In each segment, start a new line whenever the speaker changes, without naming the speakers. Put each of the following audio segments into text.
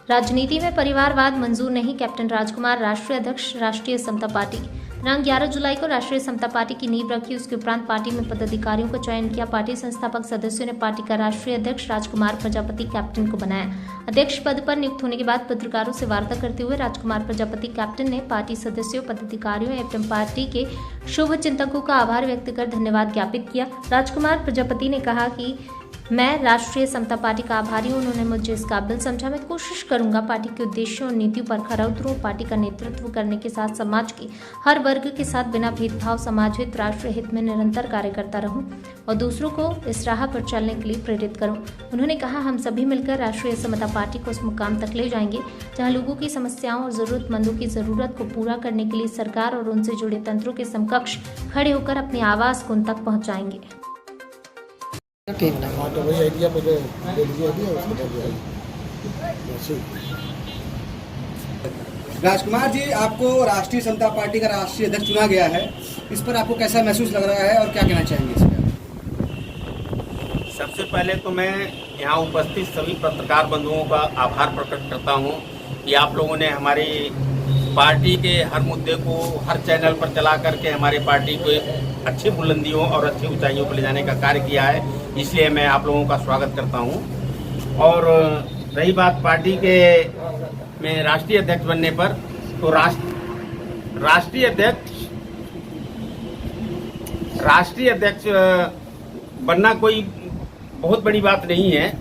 राजनीति में परिवारवाद मंजूर नहीं, कैप्टन राजकुमार राष्ट्रीय अध्यक्ष राष्ट्रीय समता पार्टी। दिनांक 11 जुलाई को राष्ट्रीय समता पार्टी की नींव रखी। उसके उपरांत पार्टी में पदाधिकारियों का चयन किया। पार्टी संस्थापक सदस्यों ने पार्टी का राष्ट्रीय अध्यक्ष राजकुमार प्रजापति कैप्टन को बनाया। अध्यक्ष पद पर नियुक्त होने के बाद पत्रकारों से वार्ता करते हुए राजकुमार प्रजापति कैप्टन ने पार्टी सदस्यों, पदाधिकारियों एवं पार्टी के शुभ चिंतकों का आभार व्यक्त कर धन्यवाद ज्ञापित किया। राजकुमार प्रजापति ने कहा कि मैं राष्ट्रीय समता पार्टी का आभारी हूँ। उन्होंने मुझे इस काबिल समझा। मैं कोशिश करूंगा पार्टी के उद्देश्यों और नीतियों पर खरा उतरूं। पार्टी का नेतृत्व करने के साथ समाज के हर वर्ग के साथ बिना भेदभाव समाज हित, राष्ट्र हित में निरंतर कार्य करता रहूं और दूसरों को इस राह पर चलने के लिए प्रेरित करूं। उन्होंने कहा, हम सभी मिलकर राष्ट्रीय समता पार्टी को उस मुकाम तक ले जाएंगे जहां लोगों की समस्याओं और जरूरतमंदों की जरूरत को पूरा करने के लिए सरकार और उनसे जुड़े तंत्रों के समकक्ष खड़े होकर अपनी आवाज को उन तक पहुँचाएंगे।
हाँ तो वही आइडिया मुझे दे दीजिए
राजकुमार जी, आपको राष्ट्रीय समता पार्टी का राष्ट्रीय अध्यक्ष चुना गया है। इस पर आपको कैसा महसूस लग रहा है और क्या कहना चाहेंगे इस पर?
सबसे पहले तो मैं यहाँ उपस्थित सभी पत्रकार बंधुओं का आभार प्रकट करता हूँ कि आप लोगों ने हमारी पार्टी के हर मुद्दे को हर चैनल पर चला करके हमारी पार्टी को अच्छी बुलंदियों और अच्छी ऊंचाइयों पर ले जाने का कार्य किया है। इसलिए मैं आप लोगों का स्वागत करता हूं। और रही बात पार्टी के में राष्ट्रीय अध्यक्ष बनने पर, तो राष्ट्रीय अध्यक्ष बनना कोई बहुत बड़ी बात नहीं है।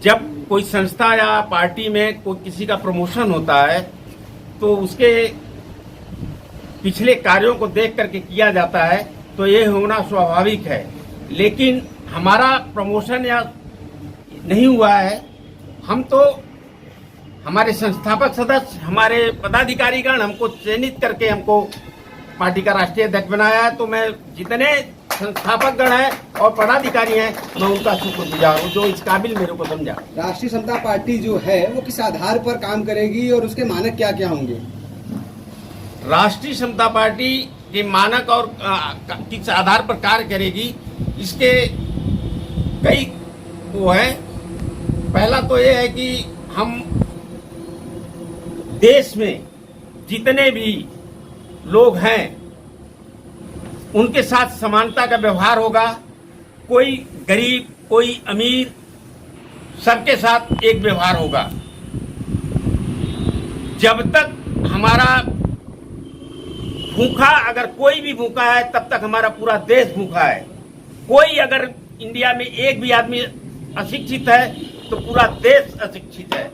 जब कोई संस्था या पार्टी में कोई किसी का प्रमोशन होता है तो उसके पिछले कार्यों को देख करके किया जाता है, तो ये होना स्वाभाविक है। लेकिन हमारा प्रमोशन या नहीं हुआ है। हम तो हमारे संस्थापक सदस्य, हमारे पदाधिकारीगण हमको चयनित करके हमको पार्टी का राष्ट्रीय अध्यक्ष बनाया है। तो मैं जितने संस्थापक गण हैं और पदाधिकारी हैं, मैं उनका शुक्रगुजार हूँ जो इस काबिल मेरे को समझा।
राष्ट्रीय समता पार्टी जो है वो किस आधार पर काम करेगी और उसके मानक क्या क्या होंगे?
राष्ट्रीय समता पार्टी के मानक और किस आधार पर कार्य करेगी, इसके कई वो है। पहला तो ये है कि हम देश में जितने भी लोग हैं उनके साथ समानता का व्यवहार होगा। कोई गरीब, कोई अमीर, सबके साथ एक व्यवहार होगा। जब तक हमारा भूखा, अगर कोई भी भूखा है तब तक हमारा पूरा देश भूखा है। कोई अगर इंडिया में एक भी आदमी अशिक्षित है तो पूरा देश अशिक्षित है।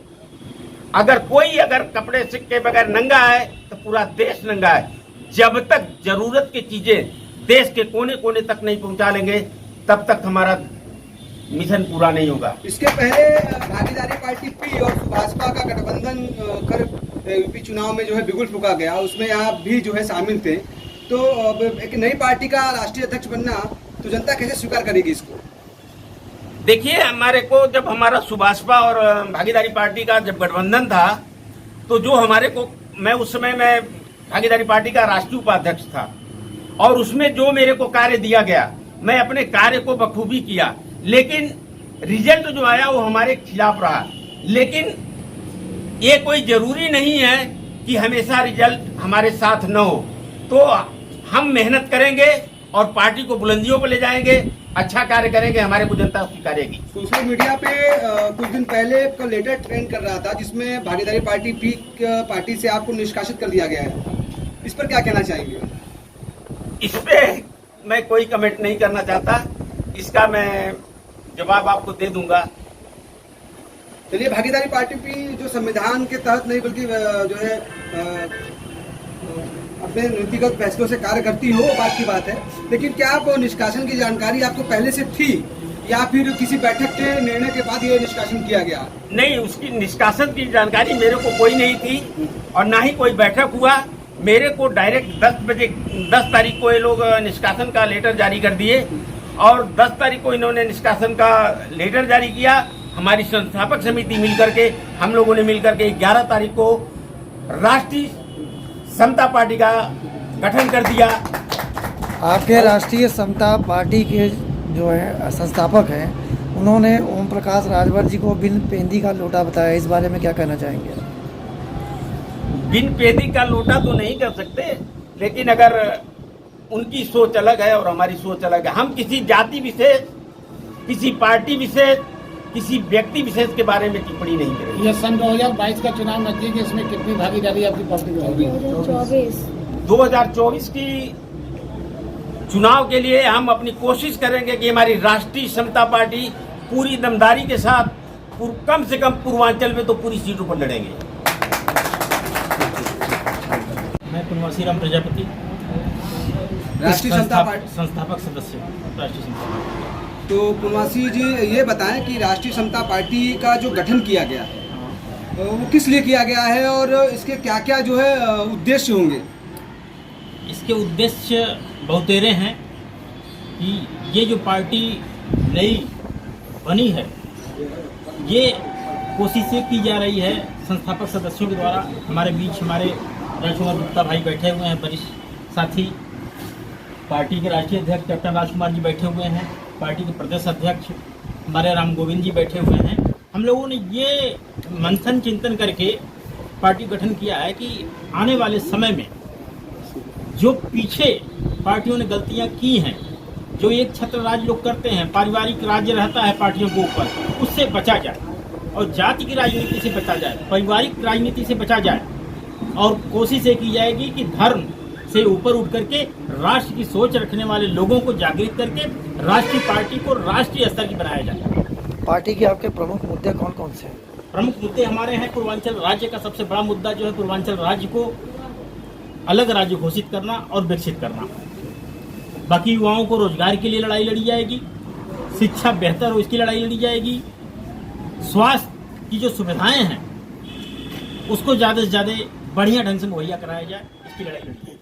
अगर कोई कपड़े के बगैर नंगा है तो पूरा देश नंगा है। जब तक जरूरत की चीजें देश के कोने कोने तक नहीं पहुंचा लेंगे तब तक हमारा मिशन पूरा नहीं होगा।
इसके पहले भागीदारी पार्टी पी और भाजपा का गठबंधन कर यूपी चुनाव में जो है बिगुल फूका गया, उसमें आप भी जो है शामिल थे। तो एक नई पार्टी का राष्ट्रीय अध्यक्ष बनना तो जनता कैसे स्वीकार करेगी इसको?
देखिए, हमारे को जब हमारा सुभाषपा और भागीदारी पार्टी का जब गठबंधन था तो जो हमारे को, मैं उस समय मैं भागीदारी पार्टी का राष्ट्रीय उपाध्यक्ष था और उसमें जो मेरे को कार्य दिया गया मैं अपने कार्य को बखूबी किया। लेकिन रिजल्ट जो आया वो हमारे खिलाफ रहा। लेकिन ये कोई जरूरी नहीं है कि हमेशा रिजल्ट हमारे साथ न हो। तो हम मेहनत करेंगे और पार्टी को बुलंदियों पर ले जाएंगे, अच्छा कार्य करेंगे, हमारे को जनता स्वीकारेगी।
सोशल मीडिया पे कुछ दिन पहले एक लेटर ट्रेंड कर रहा था जिसमें भागीदारी पार्टी से आपको निष्कासित कर दिया गया है। इस पर क्या कहना चाहेंगे?
इस पे मैं कोई कमेंट नहीं करना चाहता। इसका मैं जवाब आपको दे दूंगा।
चलिए, भागीदारी पार्टी भी जो संविधान के तहत नहीं बल्कि जो है अपने नीतिगत फैसलों से कार्य करती हो, बात की बात है। लेकिन क्या आपको निष्कासन की जानकारी आपको पहले से थी या फिर किसी बैठक के निर्णय के बाद ये निष्कासन किया गया?
नहीं, उसकी निष्कासन की जानकारी मेरे को कोई नहीं थी और ना ही कोई बैठक हुआ। मेरे को डायरेक्ट 10 तारीख को ये लोग निष्कासन का लेटर जारी कर दिए और 10 तारीख को इन्होंने निष्कासन का लेटर जारी किया। हमारी संस्थापक समिति मिलकर के, हम लोगों ने मिलकर के 11 तारीख को राष्ट्रीय समता पार्टी का गठन कर दिया।
आपके राष्ट्रीय समता पार्टी के जो है संस्थापक हैं, उन्होंने ओम प्रकाश राजभर जी को बिन पेंदी का लोटा बताया, इस बारे में क्या कहना चाहेंगे?
बिन पेदी का लोटा तो नहीं कर सकते, लेकिन अगर उनकी सोच अलग है और हमारी सोच अलग है, हम किसी जाति विशेष, किसी पार्टी विशेष, किसी व्यक्ति विशेष के बारे में टिप्पणी नहीं करेंगे।
ये सन 2022 का चुनाव नजदीक है, इसमें कितनी भागीदारी आपकी पार्टी की होगी?
2024 की चुनाव के लिए हम अपनी कोशिश करेंगे कि हमारी राष्ट्रीय समता पार्टी पूरी दमदारी के साथ कम से कम पूर्वांचल में तो पूरी सीटों पर लड़ेंगे।
मैं पुनवासी राम प्रजापति,
राष्ट्रीय समता पार्टी
संस्थापक सदस्य राष्ट्रीय समता पार्टी।
तो पुनवासी जी ये बताएं कि राष्ट्रीय समता पार्टी का जो गठन किया गया है वो किस लिए किया गया है और इसके क्या क्या जो है उद्देश्य होंगे?
इसके उद्देश्य बहुतेरे हैं कि ये जो पार्टी नई बनी है, ये कोशिशें की जा रही है संस्थापक सदस्यों के द्वारा। हमारे बीच हमारे राजकुमार गुप्ता भाई बैठे हुए हैं, वरिष्ठ साथी। पार्टी के राष्ट्रीय अध्यक्ष कैप्टन राजकुमार जी बैठे हुए हैं, पार्टी के प्रदेश अध्यक्ष हमारे राम गोविंद जी बैठे हुए हैं। हम लोगों ने ये मंथन चिंतन करके पार्टी गठन किया है कि आने वाले समय में जो पीछे पार्टियों ने गलतियां की हैं, जो एक छत्र राज लोग करते हैं, पारिवारिक राज्य रहता है पार्टियों के ऊपर, उससे बचा जाए और जाति की राजनीति से बचा जाए, पारिवारिक राजनीति से बचा जाए और कोशिश ये की जाएगी कि धर्म से ऊपर उठ करके राष्ट्र की सोच रखने वाले लोगों को जागृत करके राष्ट्रीय पार्टी को राष्ट्रीय स्तर की बनाया जाए।
पार्टी के आपके प्रमुख मुद्दे कौन कौन से हैं?
प्रमुख मुद्दे हमारे हैं पूर्वांचल राज्य का सबसे बड़ा मुद्दा जो है पूर्वांचल राज्य को अलग राज्य घोषित करना और विकसित करना। बाकी युवाओं को रोजगार के लिए लड़ाई लड़ी जाएगी, शिक्षा बेहतर हो इसकी लड़ाई लड़ी जाएगी, स्वास्थ्य की जो सुविधाएं हैं उसको ज़्यादा से ज़्यादा बढ़िया ढंग से मुहैया कराया जाए, इसकी लड़ाई लड़ी जाएगी।